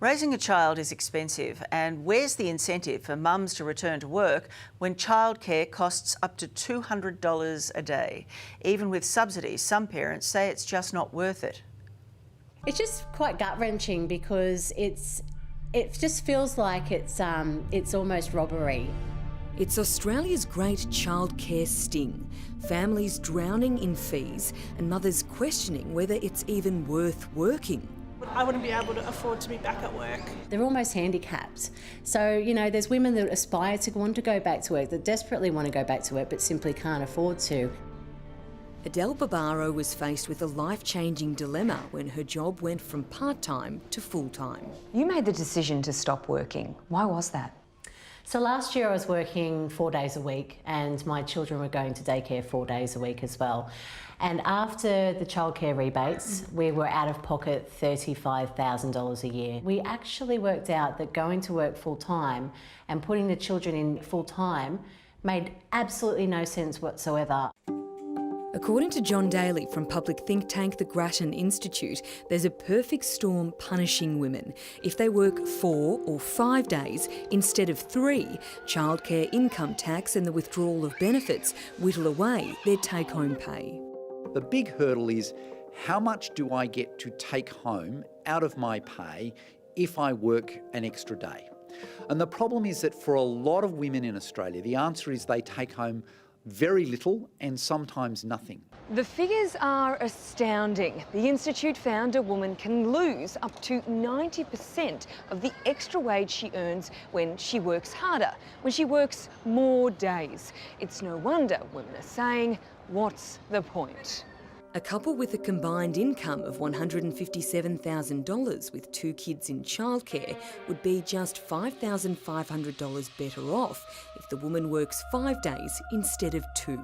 Raising a child is expensive, and where's the incentive for mums to return to work when childcare costs up to $200 a day? Even with subsidies, some parents say it's just not worth it. It's just quite gut-wrenching because it just feels like it's almost robbery. It's Australia's great childcare sting. Families drowning in fees and mothers questioning whether it's even worth working. I wouldn't be able to afford to be back at work. They're almost handicapped. So, there's women that aspire to want to go back to work, that desperately want to go back to work but simply can't afford to. Adele Barbaro was faced with a life-changing dilemma when her job went from part-time to full-time. You made the decision to stop working. Why was that? So last year I was working 4 days a week and my children were going to daycare 4 days a week as well. And after the childcare rebates, we were out of pocket $35,000 a year. We actually worked out that going to work full-time and putting the children in full-time made absolutely no sense whatsoever. According to John Daly from public think tank the Grattan Institute, there's a perfect storm punishing women. If they work 4 or 5 days instead of 3, childcare income tax and the withdrawal of benefits whittle away their take-home pay. The big hurdle is, how much do I get to take home out of my pay if I work an extra day? And the problem is that for a lot of women in Australia, the answer is they take home very little and sometimes nothing. The figures are astounding. The Institute found a woman can lose up to 90% of the extra wage she earns when she works harder, when she works more days. It's no wonder women are saying, what's the point? A couple with a combined income of $157,000 with 2 kids in childcare would be just $5,500 better off if the woman works 5 days instead of 2.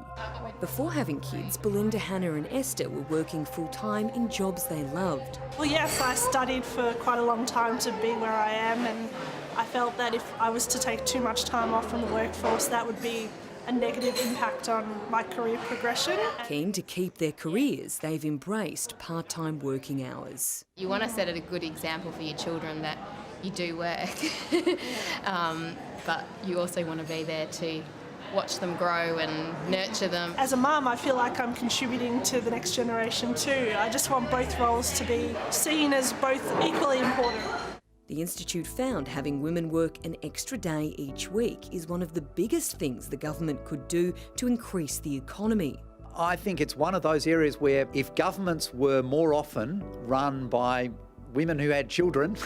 Before having kids, Belinda, Hannah and Esther were working full-time in jobs they loved. Well, yes, I studied for quite a long time to be where I am, and I felt that if I was to take too much time off from the workforce, that would be a negative impact on my career progression. Keen to keep their careers, they've embraced part-time working hours. You want to set a good example for your children that you do work, but you also want to be there to watch them grow and nurture them. As a mum, I feel like I'm contributing to the next generation too. I just want both roles to be seen as both equally important. The Institute found having women work an extra day each week is one of the biggest things the government could do to increase the economy. I think it's one of those areas where if governments were more often run by women who had children,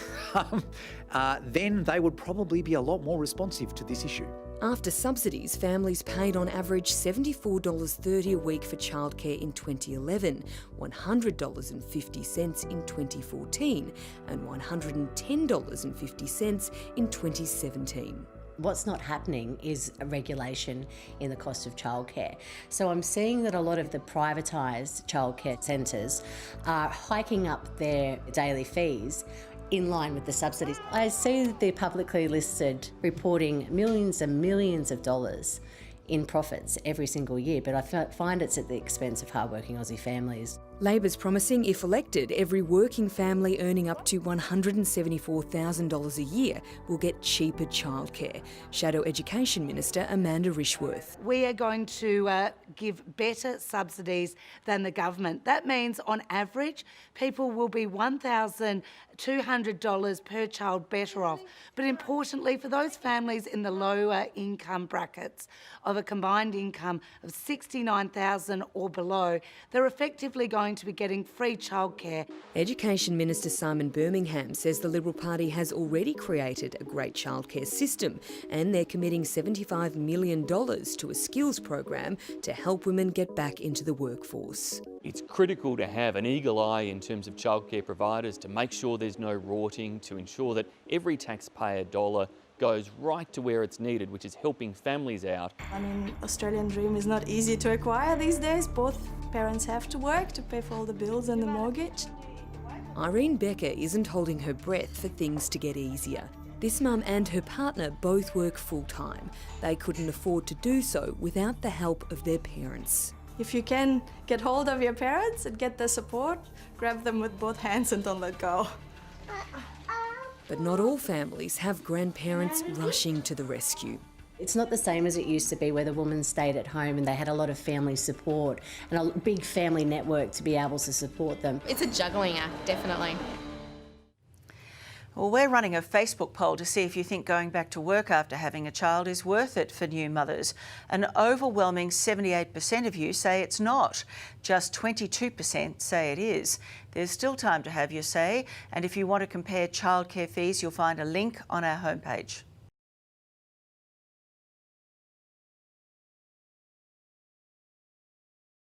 then they would probably be a lot more responsive to this issue. After subsidies, families paid on average $74.30 a week for childcare in 2011, $100.50 in 2014 and $110.50 in 2017. What's not happening is a regulation in the cost of childcare. So I'm seeing that a lot of the privatised childcare centres are hiking up their daily fees in line with the subsidies. I see that they're publicly listed reporting millions and millions of dollars in profits every single year, but I find it's at the expense of hardworking Aussie families. Labor's promising, if elected, every working family earning up to $174,000 a year will get cheaper childcare. Shadow Education Minister Amanda Rishworth. We are going to give better subsidies than the government. That means on average people will be $1,200 per child better off. But importantly, for those families in the lower income brackets of a combined income of $69,000 or below, they're effectively going to be getting free childcare. Education Minister Simon Birmingham says the Liberal Party has already created a great childcare system and they're committing $75 million to a skills program to help women get back into the workforce. It's critical to have an eagle eye in terms of childcare providers to make sure there's no rorting, to ensure that every taxpayer dollar goes right to where it's needed, which is helping families out. I mean, Australian dream is not easy to acquire these days. Both parents have to work to pay for all the bills and the mortgage. Irene Becker isn't holding her breath for things to get easier. This mum and her partner both work full-time. They couldn't afford to do so without the help of their parents. If you can get hold of your parents and get their support, grab them with both hands and don't let go. But not all families have grandparents rushing to the rescue. It's not the same as it used to be, where the woman stayed at home and they had a lot of family support and a big family network to be able to support them. It's a juggling act, definitely. Well, we're running a Facebook poll to see if you think going back to work after having a child is worth it for new mothers. An overwhelming 78% of you say it's not. Just 22% say it is. There's still time to have your say, and if you want to compare childcare fees, you'll find a link on our homepage.